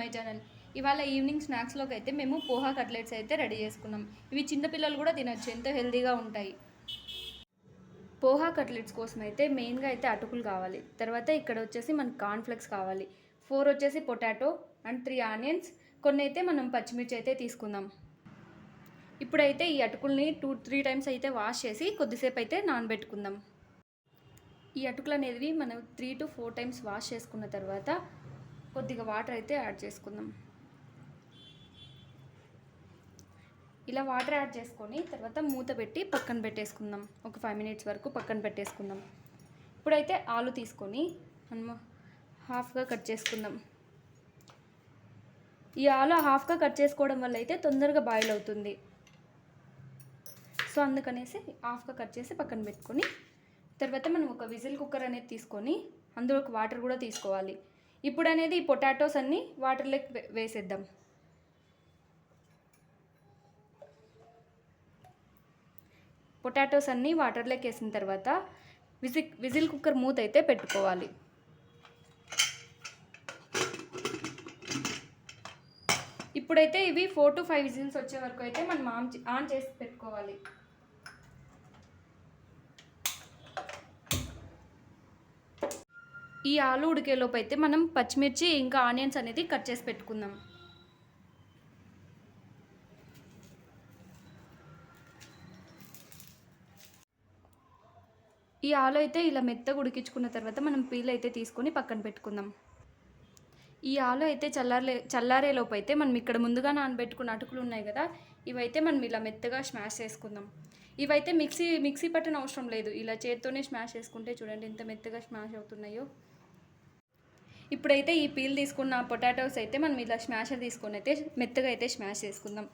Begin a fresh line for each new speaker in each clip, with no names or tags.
My channel. ఇవాళ evening స్నాక్స్లోకి అయితే మేము పోహా కట్లెట్స్ అయితే రెడీ చేసుకున్నాం. ఇవి చిన్నపిల్లలు కూడా తినొచ్చు, ఎంతో హెల్తీగా ఉంటాయి. పోహా కట్లెట్స్ కోసం అయితే మెయిన్గా అయితే అటుకులు కావాలి. తర్వాత ఇక్కడ వచ్చేసి మనకు కార్న్ఫ్లెక్స్ కావాలి. 4 వచ్చేసి పొటాటో అండ్ 3 ఆనియన్స్, కొన్ని అయితే మనం పచ్చిమిర్చి అయితే తీసుకుందాం. ఇప్పుడైతే ఈ అటుకుల్ని 2-3 టైమ్స్ అయితే వాష్ చేసి కొద్దిసేపు అయితే నానబెట్టుకుందాం. ఈ అటుకులు అనేవి మనం 3 to 4 టైమ్స్ వాష్ చేసుకున్న తర్వాత కొద్దిగా వాటర్ అయితే యాడ్ చేసుకుందాం. ఇలా వాటర్ యాడ్ చేసుకొని తర్వాత మూత పెట్టి పక్కన పెట్టేసుకుందాం. ఒక 5 minutes వరకు పక్కన పెట్టేసుకుందాం. ఇప్పుడైతే ఆలు తీసుకొని మనం హాఫ్గా కట్ చేసుకుందాం. ఈ ఆలు హాఫ్గా కట్ చేసుకోవడం వల్ల అయితే తొందరగా బాయిల్ అవుతుంది. సో అందుకనేసి హాఫ్గా కట్ చేసి పక్కన పెట్టుకొని తర్వాత మనం ఒక విజిల్ కుక్కర్ అనేది తీసుకొని అందులోకి వాటర్ కూడా తీసుకోవాలి. ఇప్పుడు అనేది ఈ పొటాటోస్ అన్నీ వాటర్లోకి వేసేద్దాం. పొటాటోస్ అన్నీ వాటర్లోకి వేసిన తర్వాత విజిల్ కుక్కర్ మూత అయితే పెట్టుకోవాలి. ఇప్పుడైతే ఇవి 4 to 5 విజిల్స్ వచ్చే వరకు అయితే మనం ఆన్ చేసి పెట్టుకోవాలి. ఈ ఆలు ఉడికేలోపు అయితే మనం పచ్చిమిర్చి ఇంకా ఆనియన్స్ అనేది కట్ చేసి పెట్టుకుందాం. ఈ ఆలు అయితే ఇలా మెత్తగా ఉడికించుకున్న తర్వాత మనం పీల్ అయితే తీసుకొని పక్కన పెట్టుకుందాం. ఈ ఆలు అయితే చల్లారేలోపు అయితే మనం ఇక్కడ ముందుగా నానబెట్టుకున్న అటుకులు ఉన్నాయి కదా, ఇవైతే మనం ఇలా మెత్తగా స్మాష్ చేసుకుందాం. ఇవైతే మిక్సీ పట్టని అవసరం లేదు, ఇలా చేత్తోనే స్మాష్ చేసుకుంటే చూడండి ఎంత మెత్తగా స్మాష్ అవుతున్నాయో. ఇప్పుడైతే ఈ పీల్ తీసుకున్న పొటాటోస్ అయితే మనం ఇలా స్మాషర్ తీసుకొని అయితే మెత్తగా అయితే స్మాష్ చేసుకుందాం.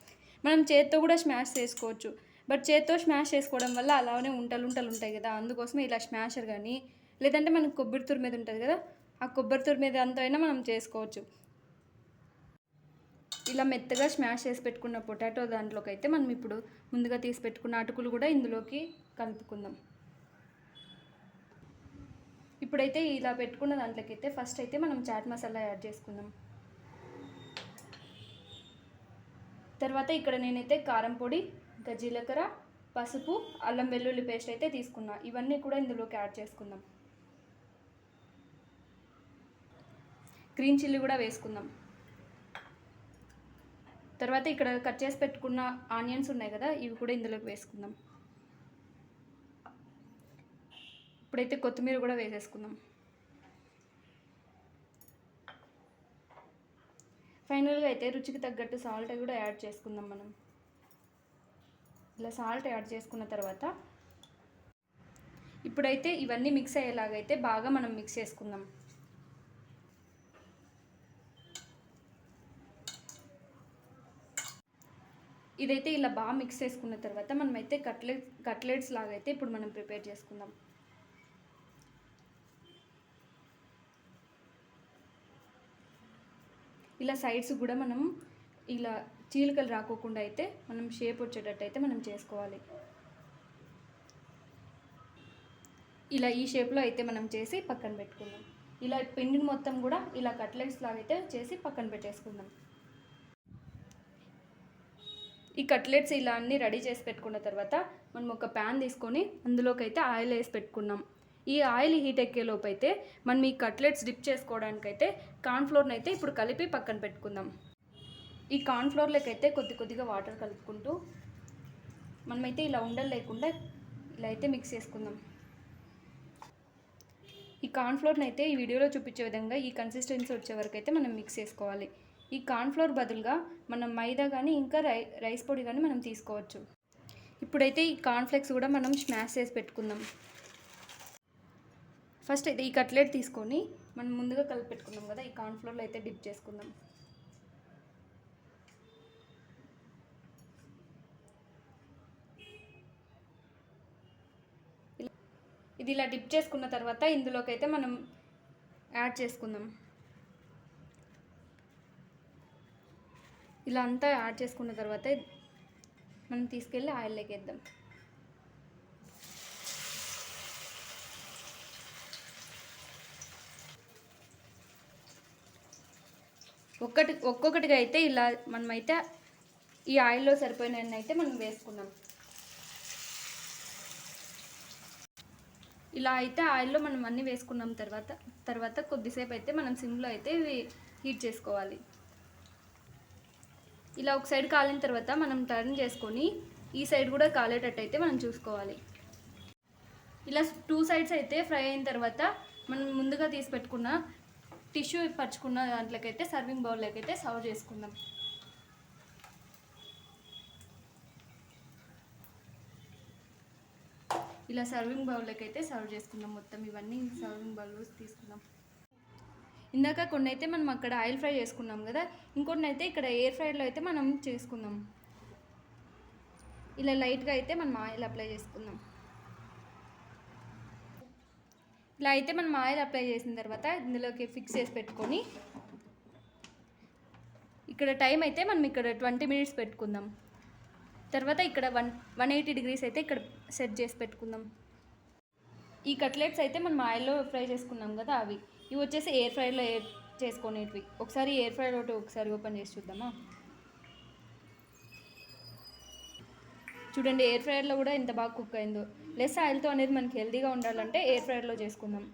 మనం చేత్తో కూడా స్మాష్ చేసుకోవచ్చు, బట్ చేత్తో స్మాష్ చేసుకోవడం వల్ల అలానే ఉంటలు ఉంటాయి కదా, అందుకోసమే ఇలా స్మాషర్ కానీ లేదంటే మనకు కొబ్బరి తురు మీద ఉంటుంది కదా, ఆ కొబ్బరి తురు మీద అంతా అయినా మనం చేసుకోవచ్చు. ఇలా మెత్తగా స్మాష్ చేసి పెట్టుకున్న పొటాటో దాంట్లోకి అయితే మనం ఇప్పుడు ముందుగా తీసి పెట్టుకున్న అటుకులు కూడా ఇందులోకి కలుపుకుందాం. ఇప్పుడైతే ఇలా పెట్టుకున్న దాంట్లోకి అయితే ఫస్ట్ అయితే మనం చాట్ మసాలా యాడ్ చేసుకుందాం. తర్వాత ఇక్కడ నేనైతే కారం పొడి, ఇంకా జీలకర్ర, పసుపు, అల్లం వెల్లుల్లి పేస్ట్ అయితే తీసుకున్నా. ఇవన్నీ కూడా ఇందులోకి యాడ్ చేసుకుందాం. గ్రీన్ చిల్లీ కూడా వేసుకుందాం. తర్వాత ఇక్కడ కట్ చేసి పెట్టుకున్న ఆనియన్స్ ఉన్నాయి కదా, ఇవి కూడా ఇందులోకి వేసుకుందాం. ఇప్పుడైతే కొత్తిమీర కూడా వేసేసుకుందాం. ఫైనల్గా అయితే రుచికి తగ్గట్టు సాల్ట్ కూడా యాడ్ చేసుకుందాం. మనం ఇలా సాల్ట్ యాడ్ చేసుకున్న తర్వాత ఇప్పుడైతే ఇవన్నీ మిక్స్ అయ్యేలాగైతే బాగా మనం మిక్స్ చేసుకుందాం. ఇదైతే ఇలా బాగా మిక్స్ చేసుకున్న తర్వాత మనమైతే కట్లెట్స్ లాగా అయితే ఇప్పుడు మనం ప్రిపేర్ చేసుకుందాం. ఇలా సైడ్స్ కూడా మనం ఇలా చీలికలు రాకోకుండా అయితే మనం షేప్ వచ్చేటట్టు అయితే మనం చేసుకోవాలి. ఇలా ఈ షేప్లో అయితే మనం చేసి పక్కన పెట్టుకుందాం. ఇలా పిండిని మొత్తం కూడా ఇలా కట్లెట్స్ లాగా అయితే చేసి పక్కన పెట్టేసుకుందాం. ఈ కట్లెట్స్ ఇలా అన్నీ రెడీ చేసి పెట్టుకున్న తర్వాత మనం ఒక ప్యాన్ తీసుకొని అందులోకి అయితే ఆయిల్ వేసి పెట్టుకున్నాం. ఈ ఆయిల్ హీట్ ఎక్కేలోపు అయితే మనం ఈ కట్లెట్స్ డిప్ చేసుకోవడానికైతే కార్న్ఫ్లోర్ని అయితే ఇప్పుడు కలిపి పక్కన పెట్టుకుందాం. ఈ కార్న్ఫ్లోర్లోకి అయితే కొద్దిగా వాటర్ కలుపుకుంటూ మనమైతే ఇలా ఉండలు లేకుండా ఇలా అయితే మిక్స్ చేసుకుందాం. ఈ కార్న్ఫ్లోర్ని అయితే ఈ వీడియోలో చూపించే విధంగా ఈ కన్సిస్టెన్సీ వచ్చే వరకు అయితే మనం మిక్స్ చేసుకోవాలి. ఈ కార్న్ఫ్లోర్ బదులుగా మనం మైదా కానీ ఇంకా రైస్ పొడి కానీ మనం తీసుకోవచ్చు. ఇప్పుడైతే ఈ కార్న్ఫ్లెక్స్ కూడా మనం స్మాష్ చేసి పెట్టుకుందాం. ఫస్ట్ అయితే ఈ కట్లెట్ తీసుకొని మనం ముందుగా కలిపి పెట్టుకున్నాం కదా, ఈ కార్న్ఫ్లోర్లో అయితే డిప్ చేసుకుందాం. ఇది ఇలా డిప్ చేసుకున్న తర్వాత ఇందులోకి అయితే మనం యాడ్ చేసుకుందాం. ఇలా అంతా యాడ్ చేసుకున్న తర్వాత మనం తీసుకెళ్ళి ఆయిల్లోకి వేద్దాం. ఒక్కొక్కటిగా అయితే ఇలా మనమైతే ఈ ఆయిల్లో సరిపోయినన్ని అయితే మనం వేసుకున్నాం. ఇలా అయితే ఆయిల్లో మనం అన్నీ వేసుకున్నాం. తర్వాత కొద్దిసేపు అయితే మనం సిమ్లో అయితే హీట్ చేసుకోవాలి. ఇలా ఒక సైడ్ కాలిన తర్వాత మనం టర్న్ చేసుకొని ఈ సైడ్ కూడా కాలేటట్టు అయితే మనం చూసుకోవాలి. ఇలా 2 సైడ్స్ అయితే ఫ్రై అయిన తర్వాత మనం ముందుగా తీసి పెట్టుకున్న టిష్యూ పరుచుకున్న దాంట్లోకైతే సర్వింగ్ బౌల్లోకి అయితే సర్వ్ చేసుకుందాం. ఇలా సర్వింగ్ బౌల్లోకి అయితే సర్వ్ చేసుకుందాం. మొత్తం ఇవన్నీ సర్వింగ్ బౌల్లో తీసుకుందాం. ఇందాక కొన్ని అయితే మనం అక్కడ ఆయిల్ ఫ్రై చేసుకున్నాం కదా, ఇంకొన్ని అయితే ఇక్కడ ఎయిర్ ఫ్రైలో అయితే మనం చేసుకుందాం. ఇలా లైట్గా అయితే మనం ఆయిల్ అప్లై చేసుకుందాం. ఇలా అయితే మనం ఆయిల్ అప్లై చేసిన తర్వాత ఇందులోకి ఫిక్స్ చేసి పెట్టుకొని ఇక్కడ టైం అయితే మనం ఇక్కడ 20 మినిట్స్ పెట్టుకుందాం. తర్వాత ఇక్కడ 180 డిగ్రీస్ అయితే ఇక్కడ సెట్ చేసి పెట్టుకుందాం. ఈ కట్లెట్స్ అయితే మనం ఆయిల్లో ఫ్రై చేసుకున్నాం కదా, ఇవి వచ్చేసి ఎయిర్ ఫ్రైలో చేసుకునేటివి. ఒకసారి ఎయిర్ ఫ్రైలో ఒకసారి ఓపెన్ చేసి చూద్దామా. చూడండి, ఎయిర్ ఫ్రైయర్లో కూడా ఎంత బాగా కుక్ అయిందో. లెస్ ఆయిల్తో అనేది మనకి హెల్తీగా ఉండాలంటే ఎయిర్ ఫ్రైయర్లో చేసుకుందాం.